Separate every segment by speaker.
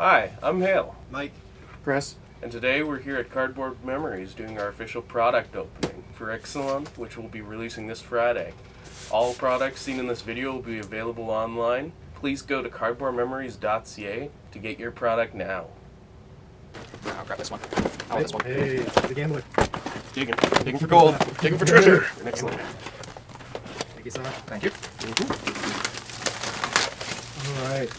Speaker 1: Hi, I'm Hale.
Speaker 2: Mike.
Speaker 3: Chris.
Speaker 1: And today we're here at Cardboard Memories doing our official product opening for Ixalan, which we'll be releasing this Friday. All products seen in this video will be available online. Please go to cardboardmemories.ca to get your product now.
Speaker 3: I'll grab this one. I want this one.
Speaker 2: Hey, the gambler.
Speaker 3: Digging for gold. Digging for treasure.
Speaker 2: Excellent. Thank you, son.
Speaker 3: Thank you.
Speaker 2: All right.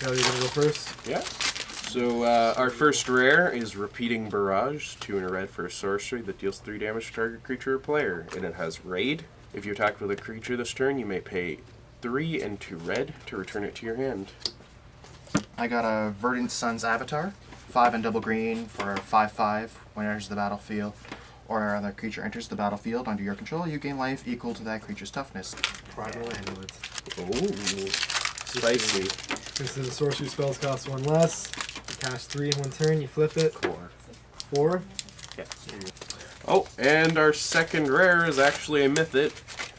Speaker 2: Kelly, you gonna go first?
Speaker 1: Yeah. So our first rare is Repeating Barrage, 2 in a red for a sorcery that deals 3 damage to target creature or player. And it has Raid. If you attack with a creature this turn, you may pay 3 and 2 red to return it to your hand.
Speaker 3: I got a Verdant Sun's Avatar, 5 and double green for 5/5 when it enters the battlefield, or other creature enters the battlefield under your control. You gain life equal to that creature's toughness.
Speaker 2: Primal Amulet.
Speaker 1: Ooh, spicy.
Speaker 2: Since the sorcery spells cost 1 less, you cast 3 in 1 turn, you flip it. 4.
Speaker 1: Yeah. Oh, and our second rare is actually a mythic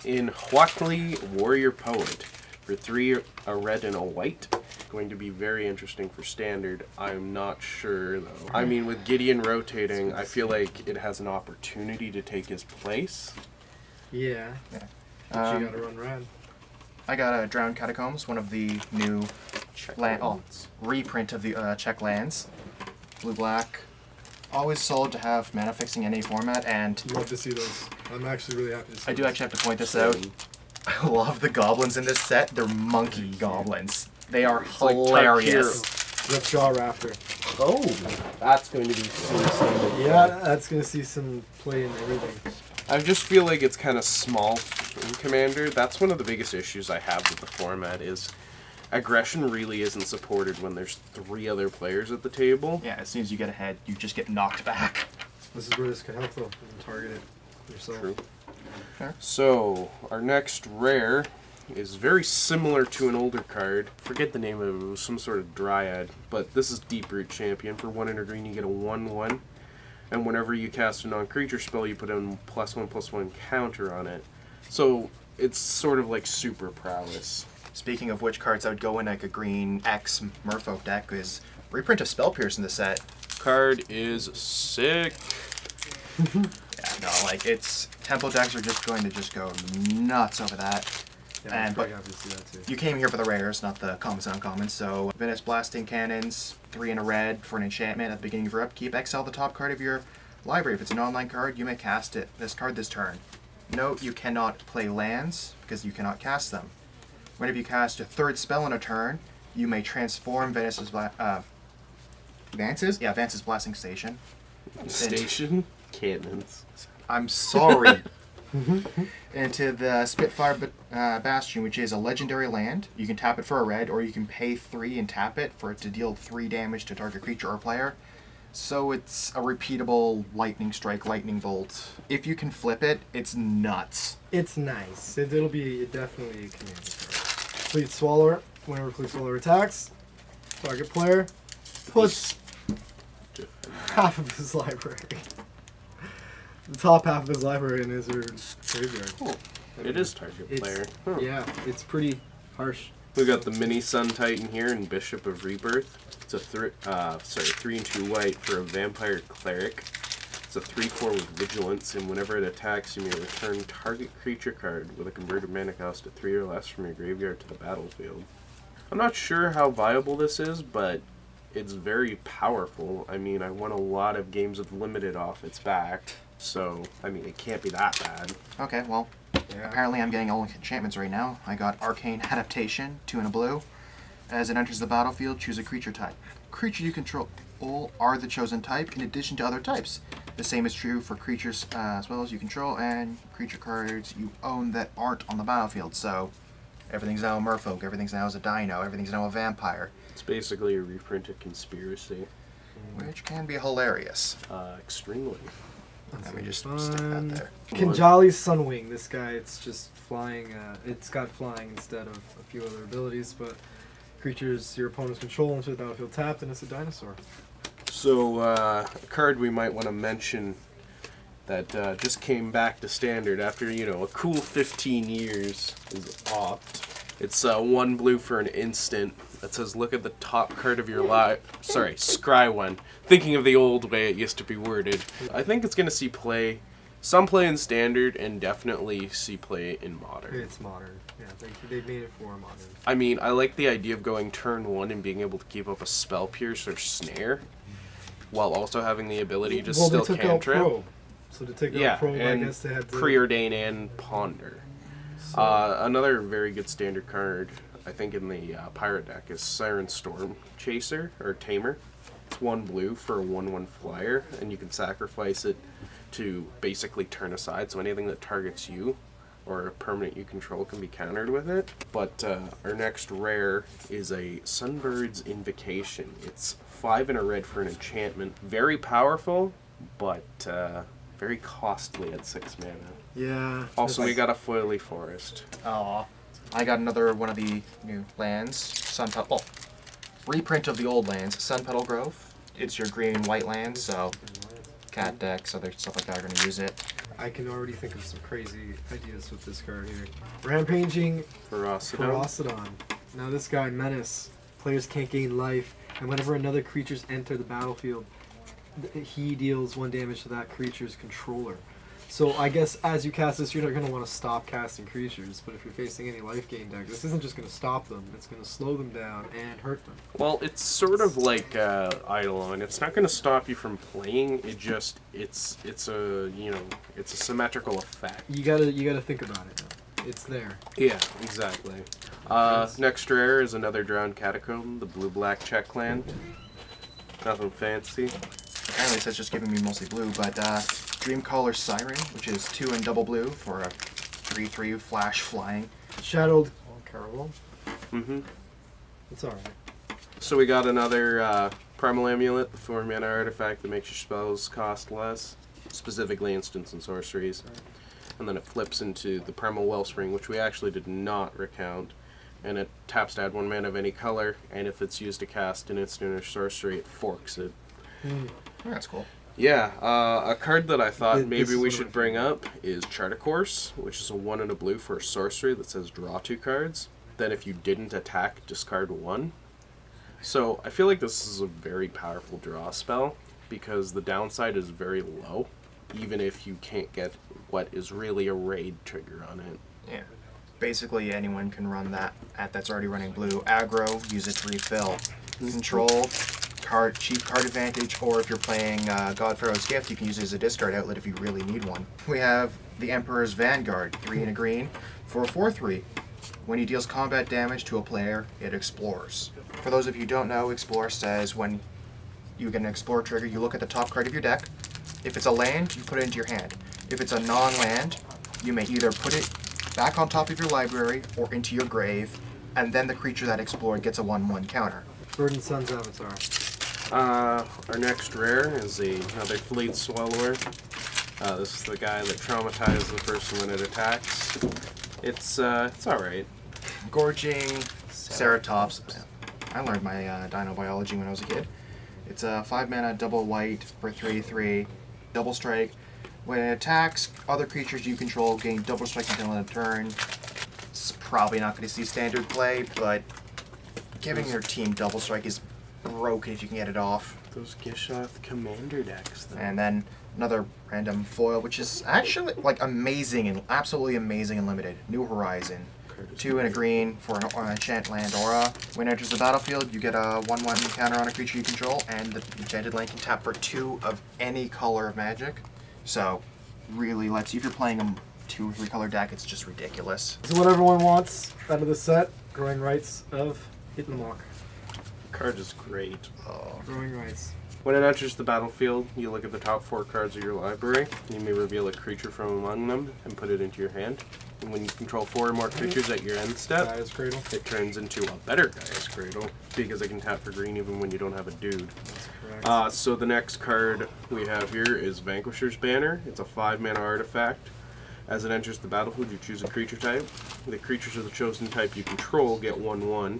Speaker 1: in Huatli Warrior Poet for 3, a red and a white. Going to be very interesting for standard. I'm not sure though. I mean, with Gideon rotating, I feel like it has an opportunity to take his place.
Speaker 2: Yeah. But you gotta run red.
Speaker 3: I got a Drowned Catacombs, one of the new reprint of the Czech lands. Blue-black. Always solid to have mana fixing in any format, and
Speaker 2: Love to see those. I'm actually really happy to see
Speaker 3: I do
Speaker 2: those.
Speaker 3: actually have to point this out. I love the goblins in this set. They're monkey goblins. They are hilarious.
Speaker 2: Rip Jaw Raptor.
Speaker 1: Oh, that's going to be so
Speaker 2: Yeah, that's gonna see some play in everything.
Speaker 1: I just feel like it's kind of small in Commander. That's one of the biggest issues I have with the format is aggression really isn't supported when there's 3 other players at the table.
Speaker 3: Yeah, as soon as you get ahead, you just get knocked back.
Speaker 2: This is where this could help though. You can target it yourself.
Speaker 1: True.
Speaker 3: Sure.
Speaker 1: So, our next rare is very similar to an older card. Forget the name of it. It was some sort of Dryad. But this is Deeproot Champion. For 1 and a green, you get a 1/1. And whenever you cast a non-creature spell, you put a +1/+1 counter on it. So, it's sort of like Super Prowess.
Speaker 3: Speaking of which cards I would go in like a green X Merfolk deck is reprint of Spell Pierce in the set.
Speaker 1: Card is sick.
Speaker 3: Yeah, no, like it's tempo decks are just going to just go nuts over that.
Speaker 2: Yeah, I'm
Speaker 3: but
Speaker 2: pretty happy to see that too.
Speaker 3: you came here for the rares, not the commons and uncommons. So Venice Blasting Cannons, 3 in a red for an enchantment at the beginning of your upkeep. Exile the top card of your library. If it's an online card, you may cast this card this turn. Note you cannot play lands because you cannot cast them. Whenever you cast a 3rd spell in a turn, you may transform Vance's Blasting Station.
Speaker 1: Station? Cannons.
Speaker 3: I'm sorry. Into the Spitfire Bastion, which is a legendary land. You can tap it for a red, or you can pay 3 and tap it for it to deal 3 damage to target creature or player. So it's a repeatable Lightning Strike, Lightning Bolt. If you can flip it, it's nuts.
Speaker 2: It's nice. It'll be definitely a commander card. Fleet Swallower. Whenever Fleet Swallower attacks, target player puts half of his library. The top half of his library in his graveyard.
Speaker 1: Cool. It is target player. Huh.
Speaker 2: Yeah, it's pretty harsh.
Speaker 1: We got the mini Sun Titan here and Bishop of Rebirth. It's a 3 and 2 white for a Vampire Cleric. It's a 3/4 with Vigilance, and whenever it attacks, you may return target creature card with a converted mana cost of 3 or less from your graveyard to the battlefield. I'm not sure how viable this is, but it's very powerful. I mean, I won a lot of games with limited off its back, so I mean, it can't be that bad.
Speaker 3: Okay, well, apparently I'm getting all enchantments right now. I got Arcane Adaptation, 2 and a blue. As it enters the battlefield, choose a creature type. Creature you control all are the chosen type in addition to other types. The same is true for creatures as well as you control and creature cards you own that aren't on the battlefield. So everything's now a Merfolk, everything's now a Dino, everything's now a Vampire.
Speaker 1: It's basically a reprinted Conspiracy.
Speaker 3: Which can be hilarious.
Speaker 1: Extremely.
Speaker 3: Let me just stick that there.
Speaker 2: Kinjali's Sunwing. This guy, it's just flying. It's got flying instead of a few other abilities, but creatures your opponents control into the battlefield tapped, and it's a dinosaur.
Speaker 1: So, a card we might want to mention that just came back to standard after, you know, a cool 15 years is Opt. It's 1 blue for an instant that says, look at the top card of your scry one. Thinking of the old way it used to be worded. I think it's going to see play, some play in standard, and definitely see play in modern.
Speaker 2: It's modern. Yeah, they made it for modern.
Speaker 1: I mean, I like the idea of going turn 1 and being able to keep up a Spell Pierce or Snare, while also having the ability to still
Speaker 2: they took
Speaker 1: cantrip.
Speaker 2: out Probe. So to take out Probe,
Speaker 1: and
Speaker 2: I guess they had to...
Speaker 1: Preordain and Ponder.
Speaker 2: So,
Speaker 1: Another very good standard card, I think, in the Pirate deck is Siren Storm Chaser, or Tamer. It's 1 blue for a 1/1 flyer, and you can sacrifice it to basically turn aside, so anything that targets you or a permanent you control can be countered with it. But our next rare is a Sunbird's Invocation. It's 5 and a red for an enchantment. Very powerful, but very costly at 6 mana.
Speaker 2: yeah.
Speaker 1: Also, we got a Foily Forest.
Speaker 3: Aw. I got another one of the new lands. Sunpetal. Well, reprint of the old lands. Sunpetal Grove. It's your green and white land, so cat decks, other stuff like that are going to use it.
Speaker 2: I can already think of some crazy ideas with this card here. Rampaging
Speaker 1: Ferocidon.
Speaker 2: Now this guy, Menace. Players can't gain life, and whenever another creatures enter the battlefield, he deals 1 damage to that creature's controller. So I guess as you cast this, you're not going to want to stop casting creatures, but if you're facing any life gain deck, this isn't just going to stop them, it's going to slow them down and hurt them.
Speaker 1: Well, it's sort of like Eidolon. It's not going to stop you from playing. It's a it's a symmetrical effect.
Speaker 2: You gotta think about it now. It's there.
Speaker 1: Yeah, exactly. Next rare is another Drowned Catacomb, the blue-black check land. Nothing fancy.
Speaker 3: Apparently it says just giving me mostly blue, but Dreamcaller Siren, which is 2 and double blue for a 3/3 flash flying.
Speaker 2: Shadowed Caravel.
Speaker 1: Mm-hmm.
Speaker 2: It's alright.
Speaker 1: So we got another Primal Amulet, the 4-mana artifact that makes your spells cost less, specifically instants and sorceries. And then it flips into the Primal Wellspring, which we actually did not recount. And it taps to add 1 mana of any color, and if it's used to cast an instant or sorcery, it forks it.
Speaker 3: Oh, that's cool.
Speaker 1: Yeah, a card that I thought maybe we
Speaker 2: is
Speaker 1: should bring up is Chart a Course, which is a 1 and a blue for a sorcery that says draw 2 cards. Then if you didn't attack, discard 1. So I feel like this is a very powerful draw spell, because the downside is very low, even if you can't get what is really a raid trigger on it.
Speaker 3: Yeah. Basically anyone can run that that's already running blue. Aggro, use it to refill. Control, cheap card advantage, or if you're playing God Pharaoh's Gift, you can use it as a discard outlet if you really need one. We have the Emperor's Vanguard, 3 and a green for a 4/3. When he deals combat damage to a player, it explores. For those of you who don't know, Explore says when you get an Explore trigger, you look at the top card of your deck. If it's a land, you put it into your hand. If it's a non-land, you may either put it back on top of your library or into your grave, and then the creature that explored gets a 1/1 counter.
Speaker 2: Bird and Sun's Avatar.
Speaker 1: Our next rare is another Fleet Swallower. This is the guy that traumatizes the person when it attacks. It's alright.
Speaker 3: Gorging Ceratops. I learned my dino biology when I was a kid. It's a 5 mana double white for 3/3, double strike. When it attacks other creatures you control, gain double strike until end of turn. It's probably not going to see standard play, but giving your team double strike is broken if you can get it off.
Speaker 1: Those Gishoth Commander decks, though.
Speaker 3: And then another random foil, which is actually like amazing and absolutely amazing and limited. New Horizon. 2 and a green for an enchant land aura. When it enters the battlefield, you get a 1/1 counter on a creature you control, and the enchanted land can tap for 2 of any color of magic. So, really lets you, if you're playing a 2 or 3 color deck, it's just ridiculous.
Speaker 2: So what everyone wants out of the set, Growing Rights of Hitmonlee.
Speaker 1: Card is great.
Speaker 2: Growing Rights.
Speaker 1: When it enters the battlefield, you look at the top 4 cards of your library. You may reveal a creature from among them and put it into your hand. And when you control 4 or more creatures at your end step,
Speaker 2: Gaia's Cradle.
Speaker 1: it turns into a better Gaia's Cradle, because it can tap for green even when you don't have a dude.
Speaker 2: That's correct.
Speaker 1: So the next card we have here is Vanquisher's Banner. It's a 5-mana artifact. As it enters the battlefield, you choose a creature type. The creatures of the chosen type you control get 1/1.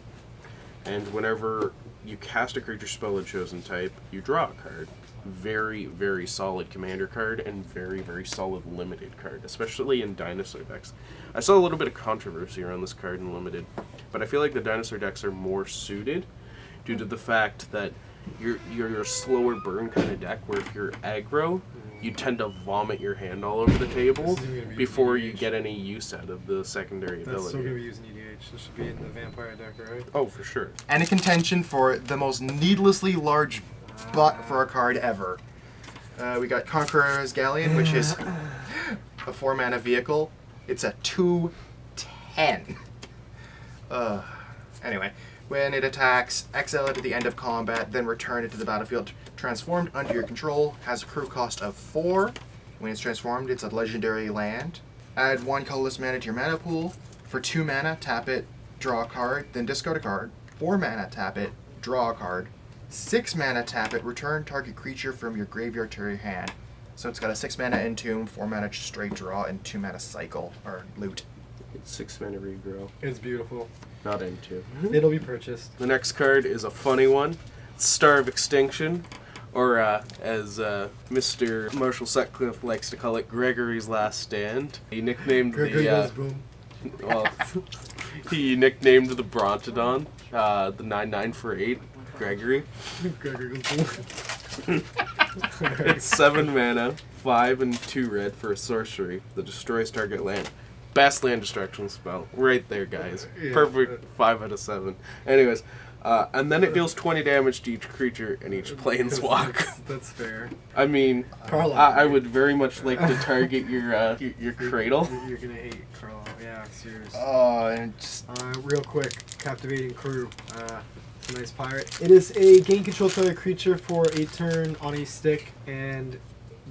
Speaker 1: And whenever you cast a creature spell of chosen type, you draw a card. very, very solid commander card and very, very solid limited card, especially in dinosaur decks. I saw a little bit of controversy around this card in limited, but I feel like the dinosaur decks are more suited due to the fact that you're a slower burn kind of deck, where if you're aggro, you tend to vomit your hand all over the table before you get any use out of the secondary ability.
Speaker 2: That's still going to be using EDH. This should be in the vampire deck, right?
Speaker 1: Oh, for sure.
Speaker 3: And a contention for the most needlessly large butt for a card ever. We got Conqueror's Galleon, which is a 4-mana vehicle. It's a 2/10. Anyway, when it attacks, exile it at the end of combat, then return it to the battlefield. Transformed under your control, has a crew cost of 4. When it's transformed, it's a legendary land. Add 1 colorless mana to your mana pool. For 2 mana, tap it, draw a card, then discard a card. 4 mana, tap it, draw a card. 6 mana, tap it, return target creature from your graveyard to your hand. So it's got a 6 mana Entomb, 4 mana straight draw, and 2 mana cycle, or loot.
Speaker 1: It's 6 mana regrow.
Speaker 2: It's beautiful.
Speaker 1: Not into.
Speaker 2: It'll be purchased.
Speaker 1: The next card is a funny one. Star of Extinction, or as Mr. Marshall Sutcliffe likes to call it, Gregory's Last Stand. He nicknamed
Speaker 2: Boom.
Speaker 1: well, he nicknamed the Brontodon, the 9/9 for 8, Gregory.
Speaker 2: Gregory goes boom.
Speaker 1: It's 7 mana, 5 and 2 red for a sorcery that destroys target land. Best land destruction spell. Right there, guys.
Speaker 2: Yeah.
Speaker 1: Perfect 5 out of 7. Anyways, and then it deals 20 damage to each creature and each planeswalk.
Speaker 2: That's fair.
Speaker 1: I mean,
Speaker 2: Carlisle.
Speaker 1: I would very much like to target your cradle.
Speaker 2: You're going to hate Carlisle. Yeah, seriously.
Speaker 3: Oh, and just...
Speaker 2: Real quick, Captivating Crew. It's a nice pirate. It is a gain control target creature for a turn on a stick, and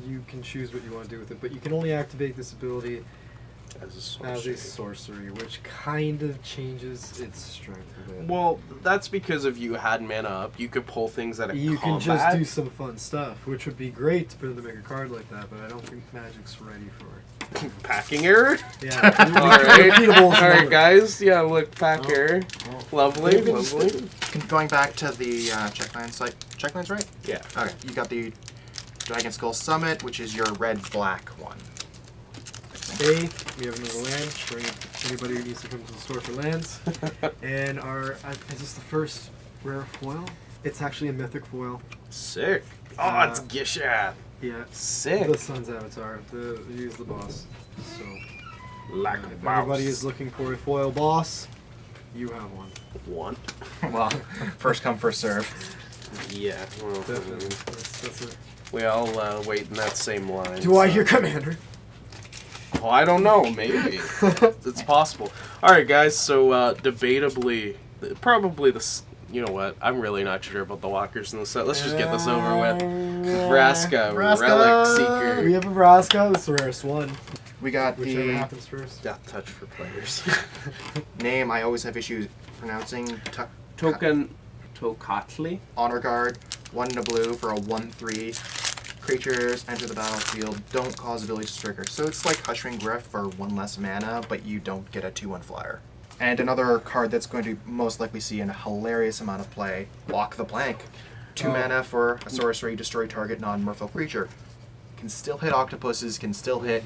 Speaker 2: you can choose what you want to do with it, but you can only activate this ability
Speaker 1: As
Speaker 2: as a sorcery, which kind of changes its strength a bit.
Speaker 1: Well, that's because if you had mana up, you could pull things out of
Speaker 2: You
Speaker 1: combat.
Speaker 2: can just do some fun stuff, which would be great to put in to make a card like that, but I don't think Magic's ready for it.
Speaker 1: Packing error?
Speaker 2: Yeah.
Speaker 1: Alright, guys. Yeah, look, pack error. Lovely, lovely.
Speaker 3: Going back to the checklands site. Checklands, right?
Speaker 1: Yeah.
Speaker 3: Okay, you got the Dragon Skull Summit, which is your red-black one.
Speaker 2: A, we have another land for anybody who needs to come to the store for lands. And is this the first rare foil? It's actually a mythic foil.
Speaker 1: Sick. Oh, it's Gishath.
Speaker 2: Yeah.
Speaker 1: Sick.
Speaker 2: The Sun's Avatar. He's the boss. So,
Speaker 1: Like a
Speaker 2: if
Speaker 1: boss.
Speaker 2: anybody is looking for a foil boss, you have one.
Speaker 1: One?
Speaker 3: Well, first come, first serve.
Speaker 1: Yeah. Well,
Speaker 2: Definitely. That's it.
Speaker 1: we all wait in that same line.
Speaker 2: Do I hear Commander?
Speaker 1: Oh, I don't know. Maybe. It's possible. Alright, guys. So, debatably, probably the... You know what? I'm really not sure about the walkers in the set. Let's just get this over with. Vraska, Relic Seeker.
Speaker 2: We have a Vraska. That's the rarest one.
Speaker 3: We got
Speaker 2: Whichever
Speaker 3: the
Speaker 2: happens first.
Speaker 1: Death touch for players.
Speaker 3: name I always have issues pronouncing.
Speaker 1: Token Tokatli.
Speaker 3: Honor Guard, 1 in a blue for a 1/3. Creatures enter the battlefield, don't cause ability to trigger. So it's like Hushwing Griff for 1 less mana, but you don't get a 2/1 flyer. And another card that's going to most likely see a hilarious amount of play, Walk the Plank. 2 mana for a sorcery, destroy target non-merfolk creature. Can still hit octopuses, can still hit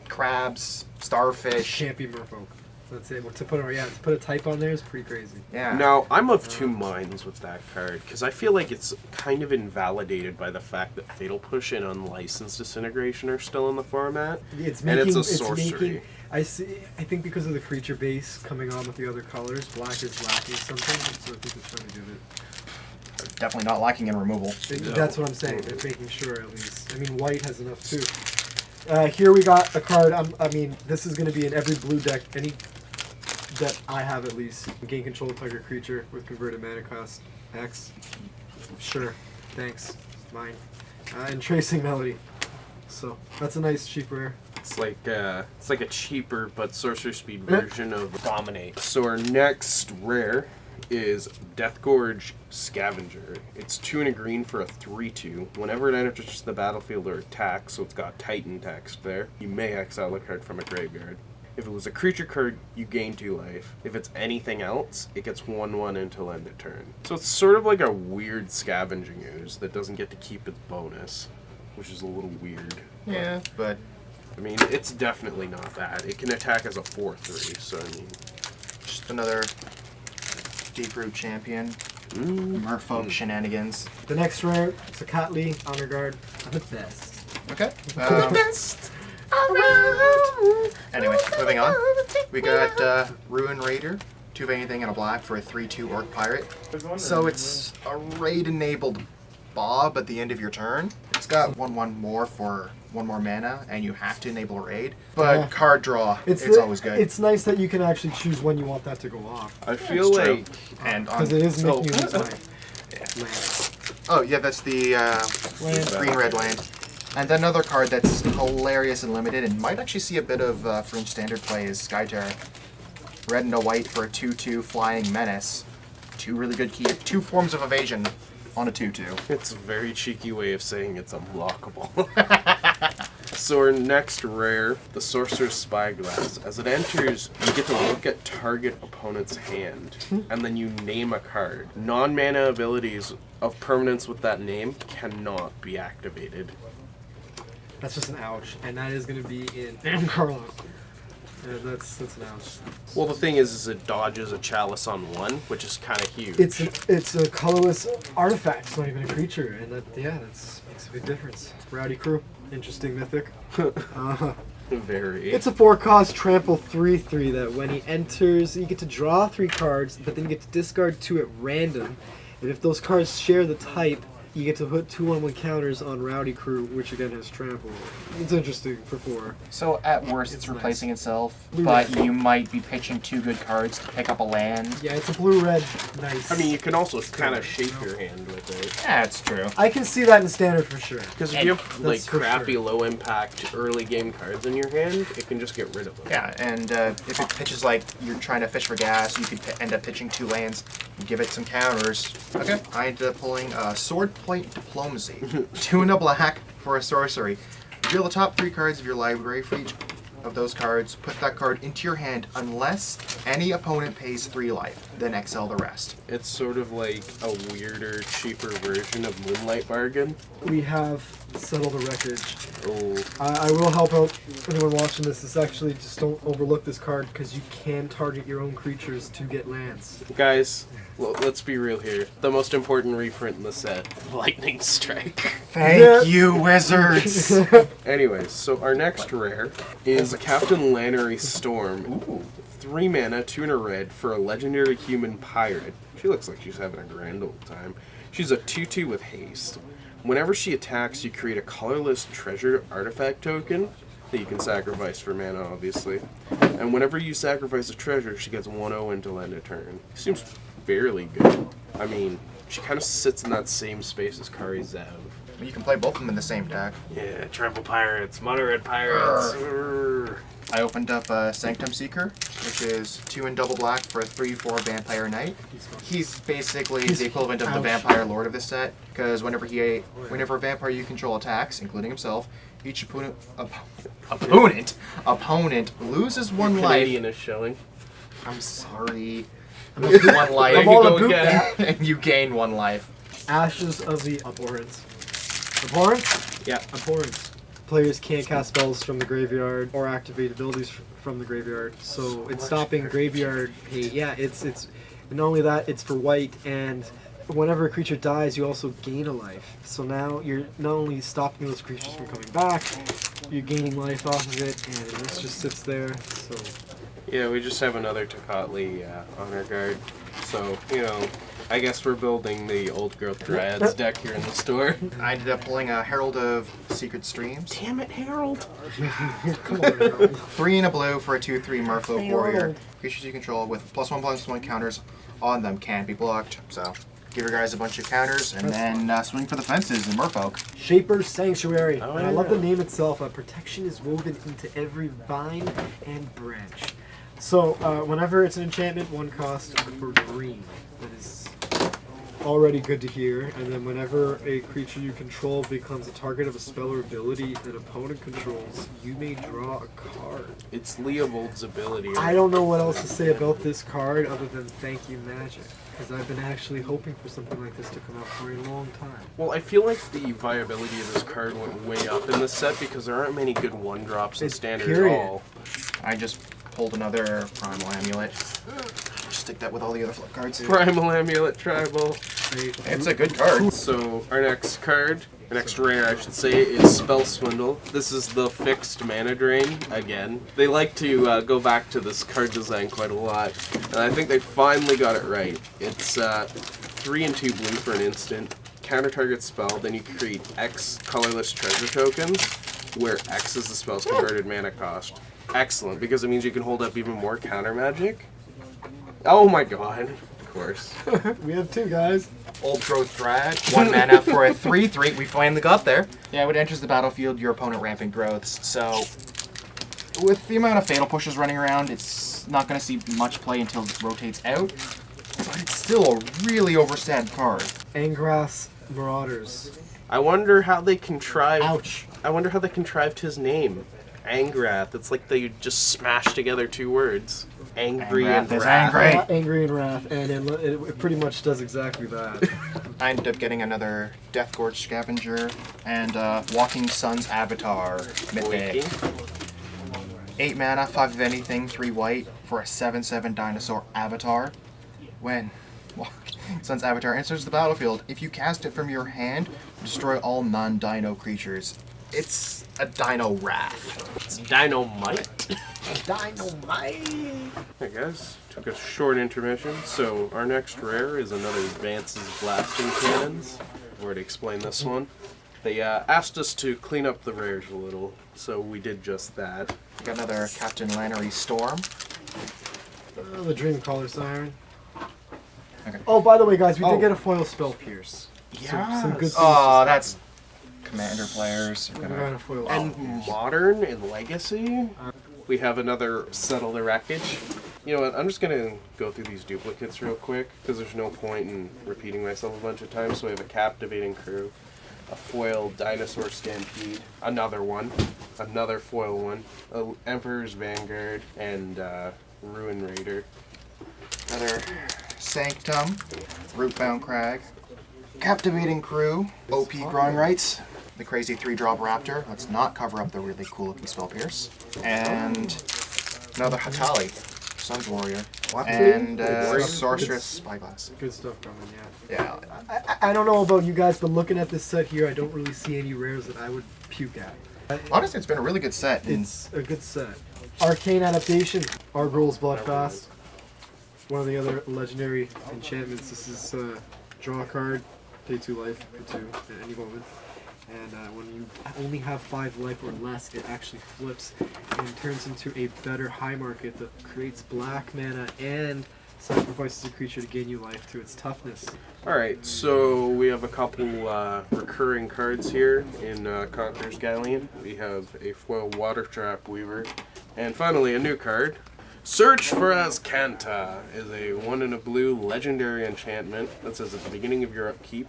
Speaker 3: crabs, starfish.
Speaker 2: Can't be merfolk. That's it. To put a type on there is pretty crazy.
Speaker 3: Yeah.
Speaker 1: Now, I'm of two minds with that card, because I feel like it's kind of invalidated by the fact that Fatal Push and Unlicensed Disintegration are still in the format.
Speaker 2: It's
Speaker 1: And
Speaker 2: making,
Speaker 1: it's a sorcery.
Speaker 2: I think because of the creature base coming on with the other colors, black is lacking something, so I think they're trying to do it.
Speaker 3: Definitely not lacking in removal.
Speaker 2: That's what I'm saying. They're making sure at least. I mean, white has enough too. Here we got a card. I mean, this is going to be in every blue deck. Any that I have at least. Gain control of target creature with converted mana cost X. Sure. Thanks. Mine. And Tracing Melody. So that's a nice cheap rare.
Speaker 1: It's like a cheaper but sorcerer speed version of Dominate. So our next rare is Deathgorge Scavenger. It's 2 and a green for a 3/2. Whenever it enters the battlefield or attacks, so it's got Titan text there, you may exile a card from a graveyard. If it was a creature card, you gain 2 life. If it's anything else, it gets 1/1 until end of turn. So it's sort of like a weird scavenging ooze that doesn't get to keep its bonus, which is a little weird.
Speaker 3: Yeah, but
Speaker 1: I mean, it's definitely not that. It can attack as a 4/3, so I mean...
Speaker 3: just another deep root champion. Merfolk shenanigans.
Speaker 2: The next rare, it's a Catley, Honor Guard, the best.
Speaker 3: Okay.
Speaker 2: Best.
Speaker 3: Anyway, moving on. We got Ruin Raider, 2 of anything and a black for a 3/2 Orc Pirate. So it's a raid-enabled Bob at the end of your turn. It's got 1/1 more for 1 more mana, and you have to enable a raid. But card draw, it's always good.
Speaker 2: It's nice that you can actually choose when you want that to go off.
Speaker 1: I feel
Speaker 3: It's true.
Speaker 1: like...
Speaker 3: And
Speaker 2: Because it is making you lose
Speaker 1: Oh.
Speaker 2: life.
Speaker 3: oh yeah, that's the green-red land. And then another card that's hilarious and limited, and might actually see a bit of Fringe Standard play, is Skyterra. Red and a white for a 2/2 Flying Menace. 2 really good key, 2 forms of evasion on a 2/2.
Speaker 1: It's a very cheeky way of saying it's unblockable. So our next rare, the Sorcerer's Spyglass. As it enters, you get to look at target opponent's hand, and then you name a card. Non-mana abilities of permanence with that name cannot be activated.
Speaker 2: That's just an ouch, and that is going to be in Carlos. Yeah, that's an ouch.
Speaker 1: Well, the thing is it dodges a Chalice on 1, which is kind of huge.
Speaker 2: It's a colorless artifact. It's not even a creature, and that makes a big difference. Rowdy Crew, interesting mythic.
Speaker 1: Very.
Speaker 2: It's a 4-cost trample 3/3 that when he enters, you get to draw 3 cards, but then you get to discard 2 at random, and if those cards share the type, you get to put 2/1 counters on Rowdy Crew, which again has trample. It's interesting for 4.
Speaker 3: So at worst, it's replacing itself, but you might be pitching 2 good cards to pick up a land.
Speaker 2: Yeah, it's a blue-red, nice.
Speaker 1: I mean, you can also kind of shape your hand with it.
Speaker 3: Yeah, it's true.
Speaker 2: I can see that in standard for sure.
Speaker 1: Because if you have like
Speaker 2: That's for
Speaker 1: crappy
Speaker 2: sure.
Speaker 1: low impact early game cards in your hand, it can just get rid of them.
Speaker 3: Yeah, and if it pitches like you're trying to fish for gas, you could end up pitching 2 lands and give it some counters. Okay. I ended up pulling Swordpoint Diplomacy. 2 and a black for a sorcery. Reveal the top 3 cards of your library for each of those cards. Put that card into your hand unless any opponent pays 3 life. Then exile the rest.
Speaker 1: It's sort of like a weirder, cheaper version of Moonlight Bargain.
Speaker 2: We have settled the wreckage.
Speaker 1: Oh,
Speaker 2: I will help out anyone watching this. Is actually just don't overlook this card because you can target your own creatures to get lands.
Speaker 1: guys, let's be real here. The most important reprint in the set, Lightning Strike.
Speaker 3: Thank you, wizards!
Speaker 1: Anyways, so our next rare is a Captain Lannery Storm.
Speaker 3: Ooh.
Speaker 1: 3 mana, 2 and a red for a legendary human pirate. She looks like she's having a grand old time. She's a 2/2 with haste. Whenever she attacks, you create a colorless treasure artifact token that you can sacrifice for mana, obviously. And whenever you sacrifice a treasure, she gets 1/0 until end of turn. Seems fairly good. I mean, she kind of sits in that same space as Kari Zev.
Speaker 3: You can play both of them in the same deck.
Speaker 1: Yeah, Trample Pirates, Mono Red Pirates.
Speaker 3: I opened up Sanctum Seeker, which is 2 and double black for a 3/4 Vampire Knight. He's basically the equivalent of the Vampire Lord of this set, because whenever a vampire you control attacks, including himself, each opponent loses 1 life.
Speaker 1: Canadian is showing.
Speaker 3: I'm sorry. Loses 1 life.
Speaker 2: I'm all
Speaker 1: go
Speaker 2: about
Speaker 1: again.
Speaker 2: that.
Speaker 3: And you gain 1 life.
Speaker 2: Ashes of the Abhorrence. Abhorrence?
Speaker 1: Yeah.
Speaker 2: Abhorrence. Players can't cast spells from the graveyard or activate abilities from the graveyard, so it's stopping graveyard hate. Yeah, it's not only that, it's for white, and whenever a creature dies, you also gain a life. So now you're not only stopping those creatures from coming back, you're gaining life off of it, and this just sits there. So
Speaker 1: Yeah, we just have another Tocatli honor guard. So, you know, I guess we're building the Old Growth Dryads deck here in the store.
Speaker 3: I ended up pulling a Herald of Secret Streams.
Speaker 1: Damn it, Harold!
Speaker 2: come on, Harold.
Speaker 3: 3 and a blue for a 2/3 Merfolk
Speaker 2: Hey,
Speaker 3: Warrior.
Speaker 2: Harold.
Speaker 3: Creatures you control with +1/+1 counters on them can't be blocked. So give your guys a bunch of counters and then swing for the fences in Merfolk.
Speaker 2: Shaper's Sanctuary.
Speaker 1: Oh,
Speaker 2: And I love the
Speaker 1: yeah.
Speaker 2: name itself. Protection is woven into every vine and branch. So whenever it's an enchantment, 1 cost for green. That is already good to hear. And then whenever a creature you control becomes a target of a spell or ability an opponent controls, you may draw a card.
Speaker 1: It's Leovold's ability.
Speaker 2: I don't know what else to say about this card other than thank you, Magic. Because I've been actually hoping for something like this to come out for a long time.
Speaker 1: Well, I feel like the viability of this card went way up in this set because there aren't many good 1-drops in
Speaker 2: It's
Speaker 1: Standard
Speaker 2: period.
Speaker 1: at all.
Speaker 3: I just pulled another Primal Amulet. Just stick that with all the other flip cards.
Speaker 1: Primal Amulet Tribal.
Speaker 3: It's a good card.
Speaker 1: So, our next card, our next rare I should say, is Spell Swindle. This is the fixed mana drain, again. They like to go back to this card design quite a lot, and I think they finally got it right. It's 3 and 2 blue for an instant, counter target spell, then you create X colorless treasure tokens, where X is the spell's converted mana cost. Excellent, because it means you can hold up even more counter magic. Oh my god, of course.
Speaker 2: We have 2, guys.
Speaker 3: Old Growth Dryad, 1 mana for a 3/3. We finally got there. Yeah, when it enters the battlefield, your opponent rampant growths. So, with the amount of Fatal Pushes running around, it's not going to see much play until it rotates out. But it's still a really overstand card.
Speaker 2: Angrass Marauders.
Speaker 1: I wonder how they contrived.
Speaker 2: Ouch.
Speaker 1: I wonder how they contrived his name. Angrath. It's like they just smashed together 2 words. Angry
Speaker 3: Angrath
Speaker 1: and
Speaker 3: is
Speaker 1: wrath.
Speaker 3: angry.
Speaker 2: Angry and Wrath, and it pretty much does exactly that.
Speaker 3: I ended up getting another Death Gorge Scavenger and Walking Sun's Avatar Mythic. 8 mana, 5 of anything, 3 white for a 7/7 dinosaur avatar. When Walking Sun's Avatar enters the battlefield, if you cast it from your hand, destroy all non-dino creatures. It's a Dino Wrath.
Speaker 1: It's Dynamite.
Speaker 2: Dynamite!
Speaker 1: Hey guys, took a short intermission. So our next rare is another Vance's Blasting Cannons. I've already explained this one. They asked us to clean up the rares a little, so we did just that.
Speaker 3: Got another Captain Lannery Storm.
Speaker 2: The Dreamcaller Siren.
Speaker 3: Okay.
Speaker 2: Oh, by the way, guys, we
Speaker 3: Oh.
Speaker 2: did get a foil Spell Pierce. Some good things.
Speaker 3: Oh, that's Commander players. are
Speaker 2: We're
Speaker 3: gonna-
Speaker 2: gonna foil.
Speaker 1: And Modern and Legacy, we have another Settle the Wreckage. You know what, I'm just gonna go through these duplicates real quick, because there's no point in repeating myself a bunch of times. So we have a Captivating Crew, a foil Dinosaur Stampede, another one, another foil one, a Emperor's Vanguard, and Ruin Raider.
Speaker 3: Another Sanctum, Rootbound Crag, Captivating Crew, OP Growing Rights, the crazy 3-drop Raptor. Let's not cover up the really cool looking Spell Pierce. And another Hatali, Sun's Warrior. And Sorceress Spyglass.
Speaker 2: Good stuff coming, yeah.
Speaker 3: Yeah.
Speaker 2: I don't know about you guys, but looking at this set here, I don't really see any rares that I would puke at.
Speaker 3: Honestly, it's been a really good set. And
Speaker 2: It's a good set. Arcane Adaptation, Argril's Bloodfast. One of the other legendary enchantments. This is draw a card, pay 2 life for 2 at any moment. And when you only have 5 life or less, it actually flips and turns into a better high market that creates black mana and sacrifices a creature to gain you life to its toughness.
Speaker 1: Alright, so we have a couple recurring cards here in Conqueror's Galleon. We have a foil Water Trap Weaver, and finally a new card. Search for Azcanta is a 1 and a blue legendary enchantment that says at the beginning of your upkeep,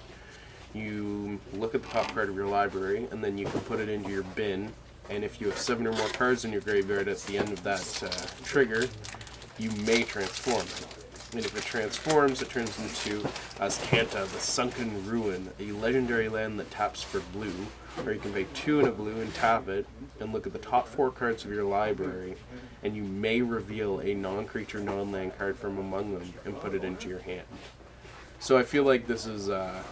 Speaker 1: you look at the top card of your library, and then you can put it into your bin, and if you have 7 or more cards in your graveyard at the end of that trigger, you may transform it. And if it transforms, it turns into Azcanta, the Sunken Ruin, a legendary land that taps for blue, or you can pay 2 and a blue and tap it, and look at the top 4 cards of your library, and you may reveal a non-creature, non-land card from among them and put it into your hand. So I feel like this is a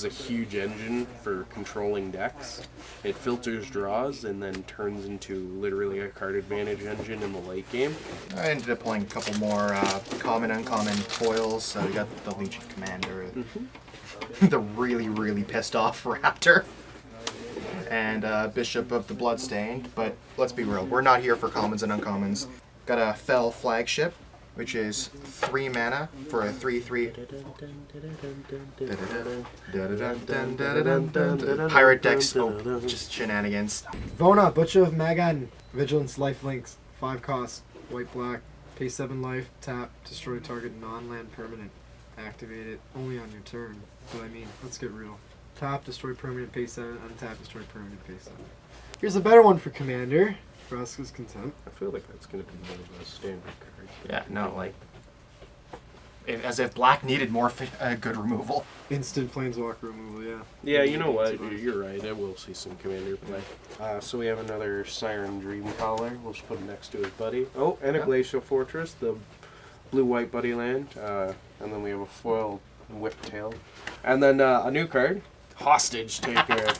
Speaker 1: huge engine for controlling decks. It filters draws and then turns into literally a card advantage engine in the late game.
Speaker 3: I ended up playing a couple more common, uncommon foils. So we got the Legion Commander, the really, really pissed off Raptor, and Bishop of the Bloodstained. But let's be real, we're not here for commons and uncommons. Got a Fell Flagship, which is 3 mana for a 3/3. Pirate decks, oh, just shenanigans.
Speaker 2: Vona, Butcher of Magan, Vigilance, Lifelinks, 5 cost, white black, pay 7 life, tap, destroy target non-land permanent. activate it only on your turn. But I mean, let's get real. Tap, destroy permanent, pay 7. Untap, destroy permanent, pay 7. Here's a better one for Commander. Vraska's Contempt.
Speaker 1: I feel like that's going to be one of those standard cards.
Speaker 3: Yeah, no, like as if black needed more good removal.
Speaker 2: Instant Planeswalker removal, yeah.
Speaker 1: Yeah, you know what? You're right. I will see some Commander play. So we have another Siren Dreamcaller. We'll just put it next to his buddy. Oh, and a Glacial Fortress, the blue-white buddy land. And then we have a foil Whiptail. And then a new card, Hostage Taker.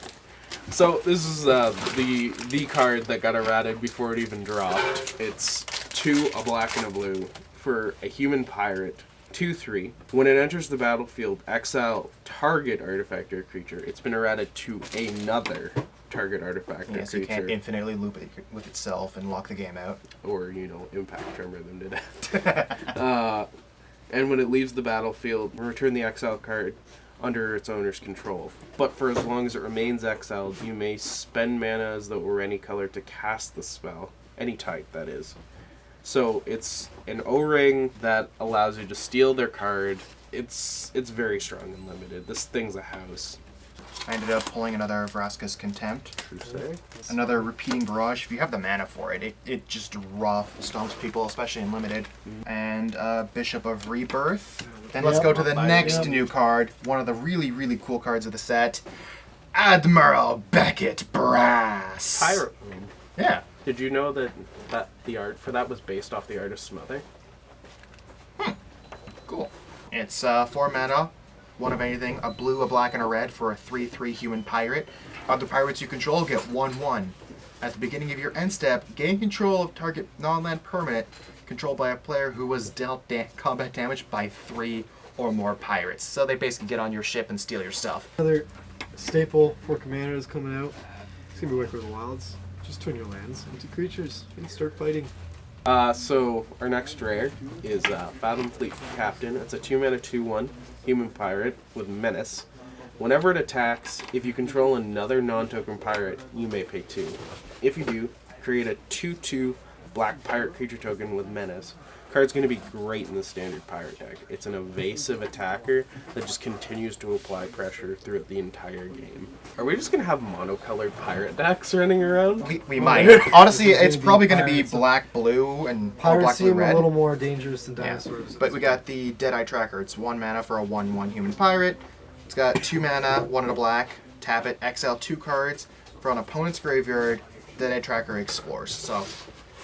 Speaker 1: So this is the card that got errated before it even dropped. It's 2, a black and a blue, for a human pirate. 2/3. When it enters the battlefield, exile target artifact or creature. It's been errated to another target artifact or creature.
Speaker 3: So you can't infinitely loop it with itself and lock the game out.
Speaker 1: Or, Impact Tremor them to death. And when it leaves the battlefield, return the exile card under its owner's control. But for as long as it remains exiled, you may spend mana as though it were any color to cast the spell. Any type, that is. So it's an O-ring that allows you to steal their card. It's very strong and limited. This thing's a house.
Speaker 3: I ended up pulling another Vraska's Contempt.
Speaker 1: True say.
Speaker 3: Another Repeating Barrage. If you have the mana for it, it just rough stomps people, especially in limited. And Bishop of Rebirth. Then let's go to the next new card. One of the really, really cool cards of the set. Admiral Beckett Brass.
Speaker 1: Pirate.
Speaker 3: Yeah.
Speaker 1: Did you know that the art for that was based off the artist's mother?
Speaker 3: Cool. It's 4 mana, 1 of anything, a blue, a black, and a red for a 3/3 human pirate. Other pirates you control get 1/1. At the beginning of your end step, gain control of target non-land permanent controlled by a player who was dealt combat damage by 3 or more pirates. So they basically get on your ship and steal your stuff.
Speaker 2: Another staple for Commander is coming out. It's going to be Wake of the Wilds. Just turn your lands into creatures and start fighting.
Speaker 1: So our next rare is Fathom Fleet Captain. It's a 2-mana 2/1 human pirate with menace. Whenever it attacks, if you control another non-token pirate, you may pay 2. If you do, create a 2/2 black pirate creature token with menace. Card's going to be great in the standard pirate deck. It's an evasive attacker that just continues to apply pressure throughout the entire game. Are we just going to have monocolored pirate decks running around?
Speaker 3: We might. Honestly, it's probably going to be black-blue and
Speaker 2: Pirates
Speaker 3: black, blue,
Speaker 2: seem
Speaker 3: red.
Speaker 2: a little more dangerous than
Speaker 3: Yeah.
Speaker 2: dinosaurs.
Speaker 3: But we got the Deadeye Tracker. It's 1 mana for a 1/1 human pirate. It's got 2 mana, 1 and a black. Tap it, exile 2 cards. For an opponent's graveyard, Deadeye Tracker explores. So,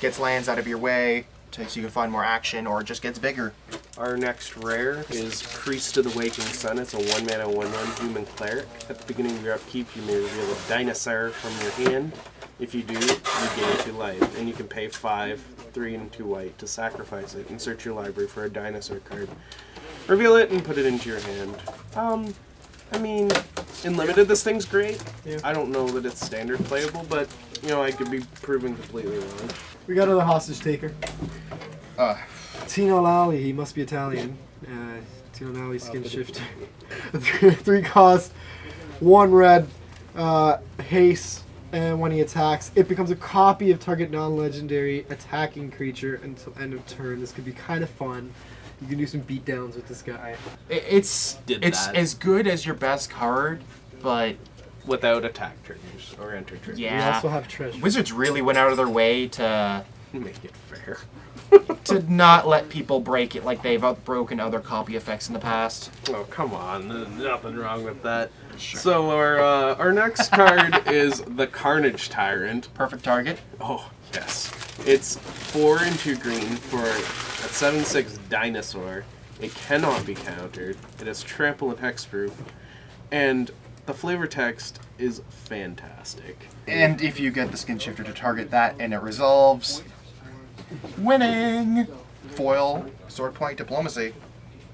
Speaker 3: gets lands out of your way, so you can find more action, or it just gets bigger.
Speaker 1: Our next rare is Priest of the Waking Sun. It's a 1 mana 1/1 human cleric. At the beginning of your upkeep, you may reveal a dinosaur from your hand. If you do, you gain 2 life, and you can pay 5, 3 and 2 white to sacrifice it and search your library for a dinosaur card. Reveal it and put it into your hand. I mean, in limited, this thing's great.
Speaker 2: Yeah.
Speaker 1: I don't know that it's standard playable, but I could be proven completely wrong.
Speaker 2: We got another Hostage Taker. Tino Lally, he must be Italian. Tino Lally, Skin Shifter. 3 cost, 1 red, haste, and when he attacks, it becomes a copy of target non-legendary attacking creature until end of turn. This could be kind of fun. You can do some beatdowns with this guy.
Speaker 3: It's as good as your best card, but
Speaker 1: Without attack triggers or enter triggers.
Speaker 2: We
Speaker 3: yeah.
Speaker 2: also have treasure.
Speaker 3: Wizards really went out of their way to
Speaker 1: Make it fair.
Speaker 3: not let people break it like they've broken other copy effects in the past.
Speaker 1: Oh, come on. There's nothing wrong with that. Sure. So our next card is the Carnage Tyrant.
Speaker 3: Perfect target.
Speaker 1: Oh, yes. It's 4 and 2 green for a 7/6 dinosaur. It cannot be countered. It has trample and hexproof. And the flavor text is fantastic.
Speaker 3: And if you get the Skin Shifter to target that and it resolves, winning! Foil, Sword Point, Diplomacy.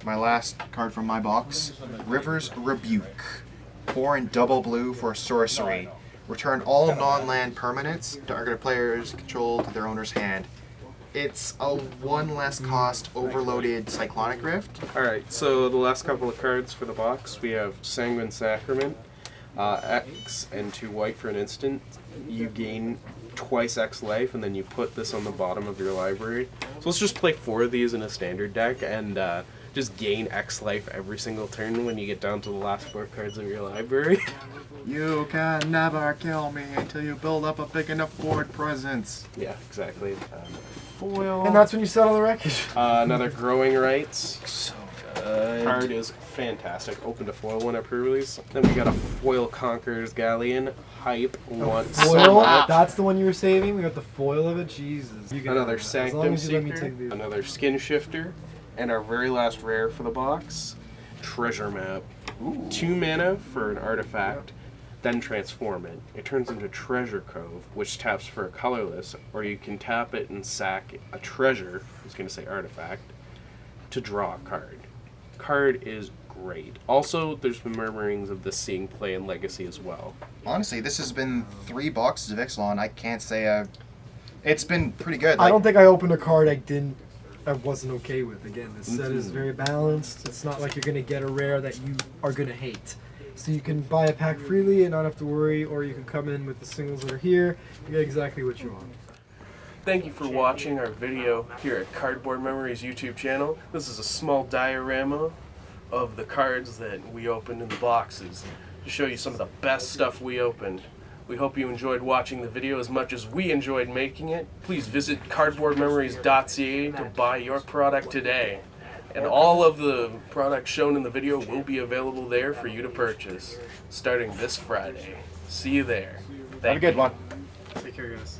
Speaker 3: My last card from my box, River's Rebuke. 4 and double blue for sorcery. Return all non-land permanents targeted players control to their owner's hand. It's a 1 less cost overloaded Cyclonic Rift.
Speaker 1: Alright, so the last couple of cards for the box, we have Sanguine Sacrament, X and 2 white for an instant. You gain twice X life, and then you put this on the bottom of your library. So let's just play 4 of these in a standard deck, and just gain X life every single turn when you get down to the last 4 cards of your library.
Speaker 3: You can never kill me until you build up a big enough board presence.
Speaker 1: Yeah, exactly. Foil.
Speaker 2: And that's when you settle the wreckage.
Speaker 1: Another Growing Rights.
Speaker 3: So good.
Speaker 1: Card is fantastic. Open to foil when it pre-release. Then we got a Foil Conqueror's Galleon. Hype once.
Speaker 2: Foil? That's the one you were saving? We got the foil of it? Jesus. You can
Speaker 1: Another
Speaker 2: have that. As long
Speaker 1: Sanctum
Speaker 2: as you let me
Speaker 1: Seeker.
Speaker 2: take these.
Speaker 1: Another Skin Shifter. And our very last rare for the box, Treasure Map. 2 mana for an artifact, then transform it. It turns into Treasure Cove, which taps for a colorless, or you can tap it and sack a treasure, I was going to say artifact, to draw a card. Card is great. Also, there's been murmurings of this seeing play in Legacy as well.
Speaker 3: Honestly, this has been 3 boxes of Ixalan. I can't say it's been pretty good.
Speaker 2: I don't think I opened a card I wasn't okay with. Again, this set is very balanced. It's not like you're going to get a rare that you are going to hate. So you can buy a pack freely and not have to worry, or you can come in with the singles that are here. You get exactly what you want.
Speaker 1: Thank you for watching our video here at Cardboard Memories YouTube channel. This is a small diorama of the cards that we opened in the boxes to show you some of the best stuff we opened. We hope you enjoyed watching the video as much as we enjoyed making it. Please visit cardboardmemories.ca to buy your product today. And all of the products shown in the video will be available there for you to purchase starting this Friday. See you there.
Speaker 3: Have a good one.
Speaker 2: Take care, guys.